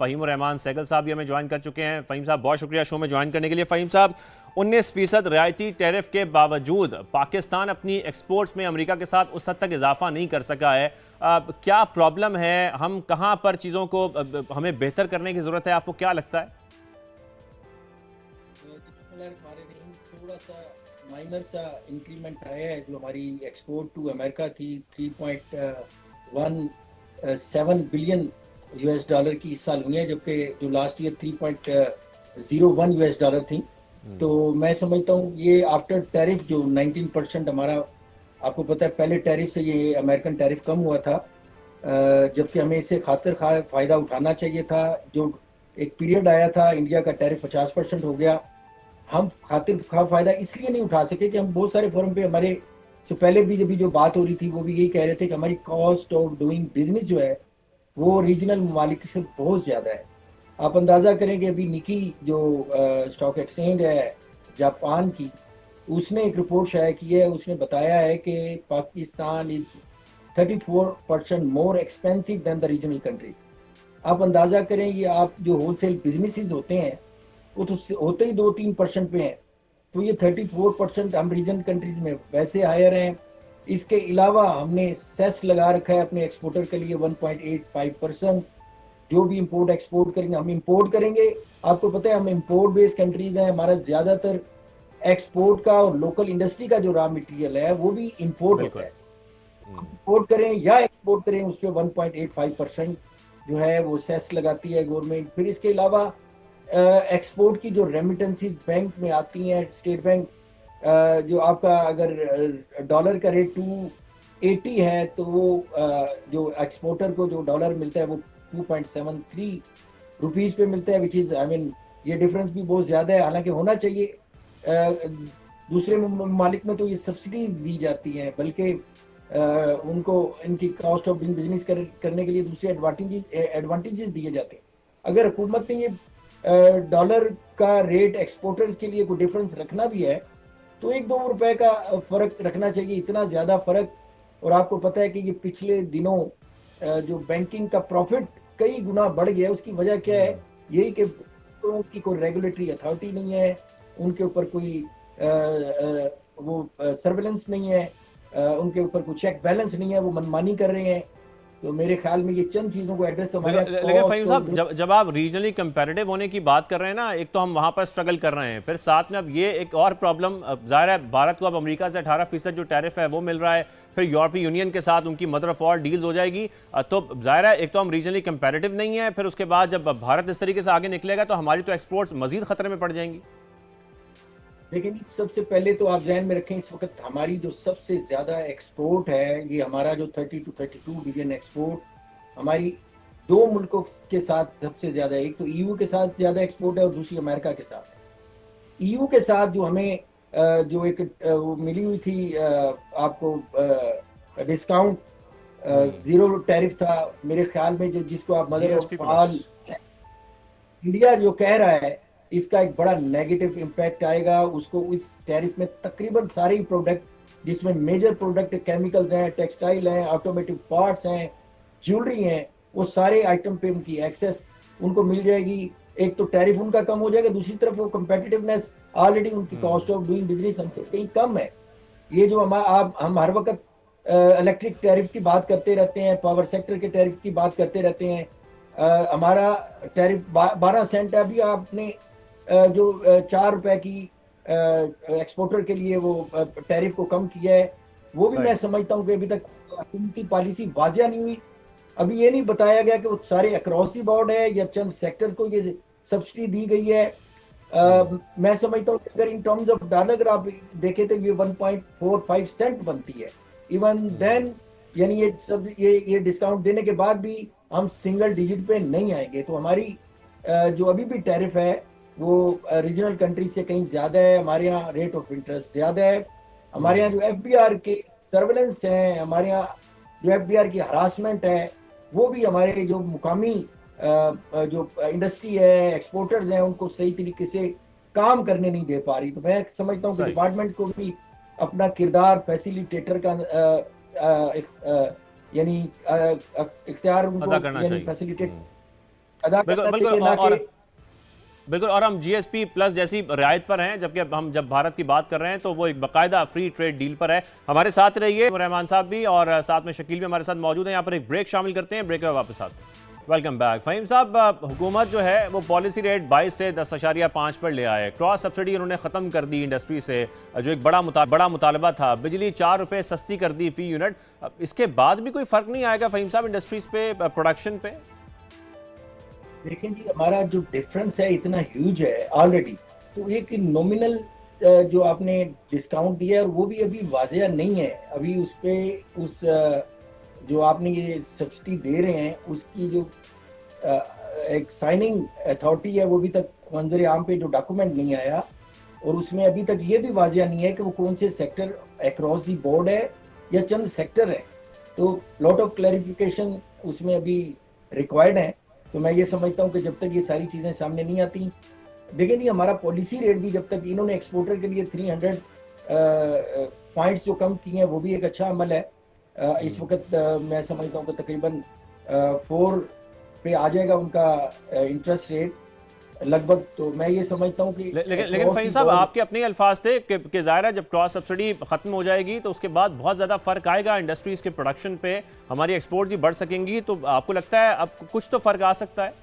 फ़हीम रहमान सहगल साहब भी हमें ज्वाइन कर चुके हैं। फ़हीम साहब, बहुत शुक्रिया शो में ज्वाइन करने के लिए। फ़हीम साहब, 19% रियायती टैरिफ के बावजूद पाकिस्तान अपनी एक्सपोर्ट्स में अमेरिका के साथ उस हद तक इजाफा नहीं कर सका है। क्या प्रॉब्लम है? हम कहाँ पर चीज़ों को हमें बेहतर करने की ज़रूरत है? आपको क्या लगता है? थोड़ा सा माइनर सा इंक्रीमेंट आया है। जो हमारी एक्सपोर्ट टू अमेरिका थी 3.17 बिलियन यूएस डॉलर की इस साल हुई है, जबकि जो लास्ट ईयर 3.01 यूएस डॉलर थी। तो मैं समझता हूँ ये आफ्टर टैरिफ जो 19% हमारा, आपको पता है पहले टैरिफ से ये अमेरिकन टैरिफ कम हुआ था, जबकि हमें इससे खातिर खा फायदा उठाना चाहिए था। जो एक पीरियड आया था इंडिया का टैरिफ 50% हो गया, हम खातिर खा फायदा इसलिए नहीं उठा सके कि हम बहुत सारे फोरम पे हमारे से पहले भी जब जो बात हो रही थी वो भी यही कह रहे थे कि हमारी कॉस्ट ऑफ डूइंग बिजनेस जो है वो रीजनल ममालिक से बहुत ज़्यादा है। आप अंदाज़ा करें कि अभी निकी जो स्टॉक एक्सचेंज है जापान की, उसने एक रिपोर्ट शाया की है। उसने बताया है कि Pakistan is 34% more expensive than the regional country. आप अंदाज़ा करें, ये आप जो होलसेल बिजनेसेस होते हैं वो तो होते ही 2-3% पे हैं, तो ये 34% हम रीजन कंट्रीज में वैसे हायर हैं। इसके अलावा हमने सेस लगा रखा है अपने एक्सपोर्टर के लिए 1.85%। जो भी इंपोर्ट एक्सपोर्ट करेंगे हम इंपोर्ट करेंगे। आपको पता है हम इंपोर्ट बेस्ड कंट्रीज हैं, हमारा ज़्यादातर एक्सपोर्ट का और लोकल इंडस्ट्री का जो रॉ मटेरियल है वो भी इंपोर्ट होता बिल्कुल। है। इंपोर्ट करें या एक्सपोर्ट करें उस पर 1.85% जो है वो सेस लगाती है गवर्नमेंट। फिर इसके अलावा एक्सपोर्ट की जो रेमिटेंसीज बैंक में आती हैं, स्टेट बैंक, जो आपका अगर डॉलर का रेट 280 है तो वो जो एक्सपोर्टर को जो डॉलर मिलता है वो 2.73 रुपीज पे मिलता है, विच इज आई मीन ये डिफरेंस भी बहुत ज़्यादा है। हालांकि होना चाहिए, दूसरे ममालिक में तो ये सब्सिडी दी जाती हैं, बल्कि उनको इनकी कॉस्ट ऑफ डूइंग बिजनेस करने के लिए दूसरे एडवांटेजेस दिए जाते हैं। अगर हुकूमत ने ये डॉलर का रेट एक्सपोर्टर्स के लिए कोई डिफरेंस रखना भी है तो 1-2 रुपए का फर्क रखना चाहिए, इतना ज्यादा फर्क। और आपको पता है कि ये पिछले दिनों जो बैंकिंग का प्रॉफिट कई गुना बढ़ गया, उसकी वजह क्या है? यही कि उनकी कोई रेगुलेटरी अथॉरिटी नहीं है, उनके ऊपर कोई वो सर्वेलेंस नहीं है, उनके ऊपर कोई चेक बैलेंस नहीं है, वो मनमानी कर रहे हैं। तो मेरे ख्याल में ये चंद चीज़ों को एड्रेस हमारे लेकिन फ़हीम कॉस्ट साहब, और जब आप रीजनली कंपैरेटिव होने की बात कर रहे हैं ना, एक तो हम वहां पर स्ट्रगल कर रहे हैं, फिर साथ में अब ये एक और प्रॉब्लम जाहिर है, भारत को अब अमेरिका से 18% जो टैरिफ है वो मिल रहा है, फिर यूरोपीय यूनियन के साथ उनकी मदर ऑफ ऑल डील्स हो जाएगी। तो जाहिर है एक तो हम रीजनली कंपैरेटिव नहीं है, फिर उसके बाद जब भारत इस तरीके से आगे निकलेगा तो हमारी तो एक्सपोर्ट्स मजीद खतरे में पड़ जाएंगी। लेकिन सबसे पहले तो आप ध्यान में रखें इस वक्त हमारी जो सबसे ज्यादा एक्सपोर्ट है, ये हमारा जो 30 to 32 बिलियन एक्सपोर्ट हमारी दो मुल्कों के साथ सबसे ज्यादा है। एक तो ईयू के साथ ज्यादा एक्सपोर्ट है और दूसरी अमेरिका के साथ है। ईयू के साथ जो हमें जो एक वो मिली हुई थी, आपको डिस्काउंट, जीरो टैरिफ था मेरे ख्याल में, जो जिसको आप mother GSP of plus. All India जो कह रहा है, इसका एक बड़ा नेगेटिव इम्पैक्ट आएगा उसको। इस टैरिफ में तकरीबन सारे ही प्रोडक्ट जिसमें मेजर प्रोडक्ट केमिकल्स हैं, टेक्सटाइल हैं, ऑटोमेटिव पार्ट्स हैं, ज्वेलरी हैं, वो सारे आइटम पे उनकी एक्सेस उनको मिल जाएगी। एक तो टैरिफ उनका कम हो जाएगा, दूसरी तरफ वो कंपेटिटिवनेस, ऑलरेडी उनकी कॉस्ट ऑफ डूइंग बिजनेस हमसे कहीं कम है। ये जो हम हर वक्त इलेक्ट्रिक टैरिफ की बात करते रहते हैं, पावर सेक्टर के टैरिफ की बात करते रहते हैं। हमारा टैरिफ 12 सेंट है। अभी आपने जो 4 रुपए की एक्सपोर्टर के लिए वो टैरिफ को कम किया है, वो भी मैं सही। समझता हूँ कि अभी तक हुकूमती पॉलिसी वाजिया नहीं हुई। अभी ये नहीं बताया गया कि वो सारे अक्रॉस दी बोर्ड है या चंद सेक्टर को ये सब्सिडी दी गई है। मैं समझता हूँ कि अगर इन टर्म्स ऑफ डॉलर अगर आप देखें तो ये 1.45 सेंट बनती है। इवन देन यानी ये सब ये डिस्काउंट देने के बाद भी हम सिंगल डिजिट पे नहीं आएंगे। तो हमारी जो अभी भी टैरिफ है वो रीजनल कंट्रीज से कहीं ज्यादा है। हमारे यहाँ रेट ऑफ इंटरेस्ट ज्यादा है। हमारे यहाँ जो एफबीआर के सर्वेलेंस हैं, हमारे यहाँ जो एफबीआर की हरासमेंट है, वो भी हमारे जो मुकामी जो इंडस्ट्री है, एक्सपोर्टर्स हैं, उनको सही तरीके से काम करने नहीं दे पा रही। तो मैं समझता हूँ कि सही। डिपार्टमेंट को भी अपना किरदार फैसिलिटेटर का यानी इख्तियार अदा उनको करना यानी चाहिए। फैसिलिटेट अदा बिल्कुल करना बिल्कुल चाहिए, ना और कि बिल्कुल, और हम जीएसपी प्लस जैसी रियायत पर हैं, जबकि अब हम जब भारत की बात कर रहे हैं तो वो एक बाकायदा फ्री ट्रेड डील पर है। हमारे साथ रहिए रहमान साहब भी, और साथ में शकील भी हमारे साथ मौजूद हैं। यहाँ पर एक ब्रेक शामिल करते हैं, ब्रेक के बाद वापस आते हैं। Welcome back. फहीम साहब, हुकूमत जो है वो पॉलिसी रेट 22 से 10.5 पर ले आए। क्रॉस सब्सिडी उन्होंने ख़त्म कर दी इंडस्ट्री से, जो एक बड़ा मुतालबा था। बिजली 4 रुपये सस्ती कर दी फी यूनिट। इसके बाद भी कोई फ़र्क नहीं आएगा फहीम साहब इंडस्ट्रीज़ पे, प्रोडक्शन पे? देखें जी, हमारा जो डिफरेंस है इतना ह्यूज है ऑलरेडी, तो एक नॉमिनल जो आपने डिस्काउंट दिया है वो भी अभी वाजिया नहीं है। अभी उस पे जो आपने ये सब्सिडी दे रहे हैं उसकी जो एक साइनिंग अथॉरिटी है वो अभी तक मंजर आम पे जो डॉक्यूमेंट नहीं आया, और उसमें अभी तक ये भी वाजिया नहीं है कि वो कौन से सेक्टर अक्रॉस दी बोर्ड है या चंद सेक्टर है। तो लॉट ऑफ क्लैरिफिकेशन उसमें अभी रिक्वायर्ड है। तो मैं ये समझता हूँ कि जब तक ये सारी चीज़ें सामने नहीं आती, देखिए जी, हमारा पॉलिसी रेट भी जब तक इन्होंने एक्सपोर्टर के लिए 300 पॉइंट्स जो कम किए हैं वो भी एक अच्छा अमल है। इस वक्त मैं समझता हूँ कि तकरीबन 4 पे आ जाएगा उनका इंटरेस्ट रेट लगभग। तो मैं ये समझता हूँ कि लेकिन फहीम साहब, आपके अपने ही अल्फाज थे कि ज़ाहिर है जब क्रॉस सब्सिडी खत्म हो जाएगी तो उसके बाद बहुत ज़्यादा फर्क आएगा इंडस्ट्रीज़ के प्रोडक्शन पे, हमारी एक्सपोर्ट भी बढ़ सकेंगी। तो आपको लगता है अब कुछ तो फर्क आ सकता है?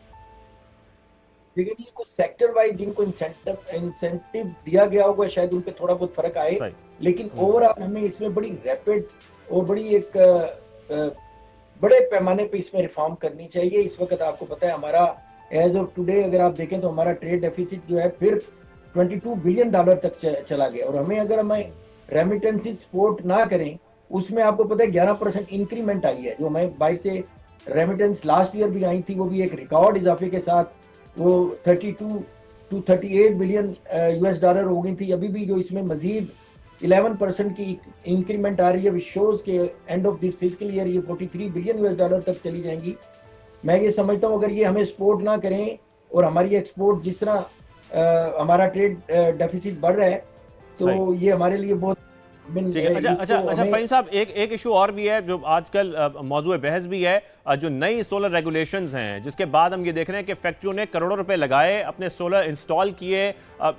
देखिए जी, कुछ सेक्टर वाइज जिनको इंसेंटिव दिया गया होगा शायद उन पे थोड़ा बहुत फर्क आए, लेकिन ओवरऑल हमें इसमें बड़ी रैपिड और बड़ी एक बड़े पैमाने पे इसमें रिफॉर्म करनी चाहिए। इस वक्त आपको पता है हमारा एज ऑफ टुडे अगर आप देखें तो हमारा ट्रेड डेफिसिट जो है फिर $22 बिलियन तक चला गया, और हमें रेमिटेंसेस सपोर्ट ना करें उसमें आपको पता है 11% इंक्रीमेंट आई है। जो हमें 22 से रेमिटेंस लास्ट ईयर भी आई थी वो भी एक रिकॉर्ड इजाफे के साथ वो 32 to 38 बिलियन US डॉलर हो गई थी। अभी भी जो इसमें मजीद 11% की इंक्रीमेंट आ रही है, विच शोज के end of this physical year ये 43 बिलियन US डॉलर तक चली जाएंगी। मैं ये समझता हूँ अगर ये हमें सपोर्ट ना करें और हमारी एक्सपोर्ट जिस तरह हमारा ट्रेड डेफिसिट बढ़ रहा है तो ये हमारे लिए बहुत ठीक है। अच्छा फहीम साहब, एक इशू और भी है जो आजकल मौजूद बहस भी है, जो नई सोलर रेगुलेशंस हैं जिसके बाद हम ये देख रहे हैं कि फैक्ट्रियों ने करोड़ों रुपए लगाए, अपने सोलर इंस्टॉल किए,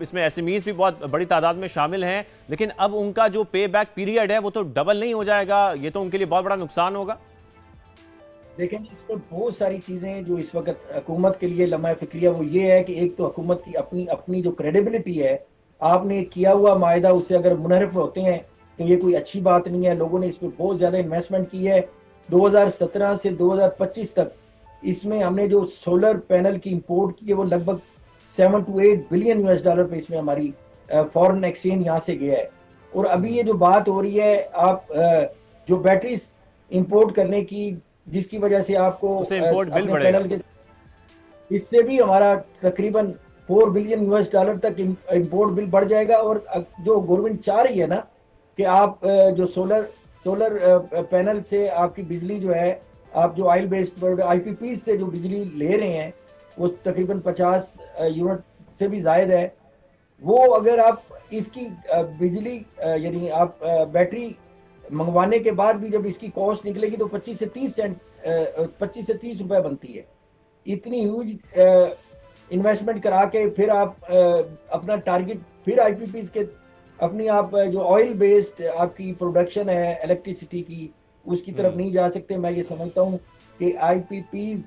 इसमें एसएमईज भी बहुत बड़ी तादाद में शामिल हैं, लेकिन अब उनका जो पे बैक पीरियड है वो तो डबल नहीं हो जाएगा। ये तो उनके लिए बहुत बड़ा नुकसान होगा। देखें इसमें बहुत सारी चीज़ें जो इस वक्त हुकूमत के लिए लम्हा फिक्रिया वो ये है कि एक तो हुकूमत की अपनी जो क्रेडिबिलिटी है, आपने किया हुआ मायदा उससे अगर मुनहरफ होते हैं तो ये कोई अच्छी बात नहीं है। लोगों ने इस पर बहुत ज़्यादा इन्वेस्टमेंट की है। 2017 से 2025 तक इसमें हमने जो सोलर पैनल की इंपोर्ट की है वो लगभग 7 to 8 बिलियन US डॉलर पे इसमें हमारी फॉरेन एक्सचेंज यहाँ से गया है। और अभी ये जो बात हो रही है आप जो बैटरीज इंपोर्ट करने की, जिसकी वजह से आपको इंपोर्ट बिल बढ़ेगा, इससे भी हमारा तकरीबन 4 बिलियन US डॉलर तक इंपोर्ट बिल बढ़ जाएगा। और जो गवर्नमेंट चाह रही है ना कि आप जो सोलर पैनल से आपकी बिजली जो है, आप जो ऑयल बेस्ड IPP से जो बिजली ले रहे हैं वो तकरीबन 50 यूनिट से भी ज्यादा है। वो अगर आप इसकी बिजली यानी आप बैटरी मंगवाने के बाद भी जब इसकी कॉस्ट निकलेगी तो 25 से 30 रुपए बनती है। इतनी ह्यूज इन्वेस्टमेंट करा के फिर आप अपना टारगेट फिर IPPs के अपनी आप जो ऑयल बेस्ड आपकी प्रोडक्शन है इलेक्ट्रिसिटी की उसकी तरफ नहीं जा सकते। मैं ये समझता हूँ कि IPPs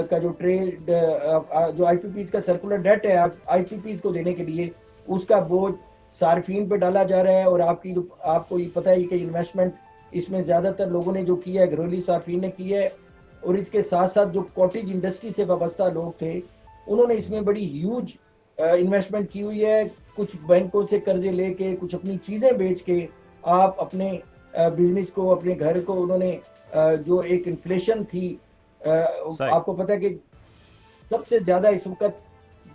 का जो ट्रेड जो IPPs का सर्कुलर डेट है IPPs को देने के लिए उसका बोझ सार्फिन पे डाला जा रहा है। और आपको ये पता है कि इन्वेस्टमेंट इसमें ज़्यादातर लोगों ने जो किया है घरेलू सार्फिन ने की है, और इसके साथ साथ जो कॉटेज इंडस्ट्री से वाबस्ता लोग थे उन्होंने इसमें बड़ी ह्यूज इन्वेस्टमेंट की हुई है। कुछ बैंकों से कर्जे लेके, कुछ अपनी चीज़ें बेच के आप अपने बिजनेस को, अपने घर को उन्होंने जो एक इन्फ्लेशन थी, आपको पता है कि सबसे ज़्यादा इस वक्त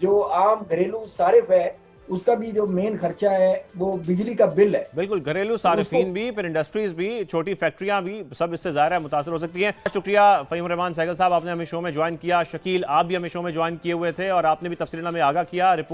जो आम घरेलू सारिफ है उसका भी जो मेन खर्चा है वो बिजली का बिल है। बिल्कुल, घरेलू सारिफीन भी, फिर इंडस्ट्रीज भी, छोटी फैक्ट्रियां भी, सब इससे ज़ाहिर है मुतासर हो सकती हैं। शुक्रिया फहीम रहमान सहगल साहब, आपने हमें शो में ज्वाइन किया। शकील, आप भी हमें शो में ज्वाइन किए हुए थे और आपने भी तफसील में आगाह किया। रिपोर्ट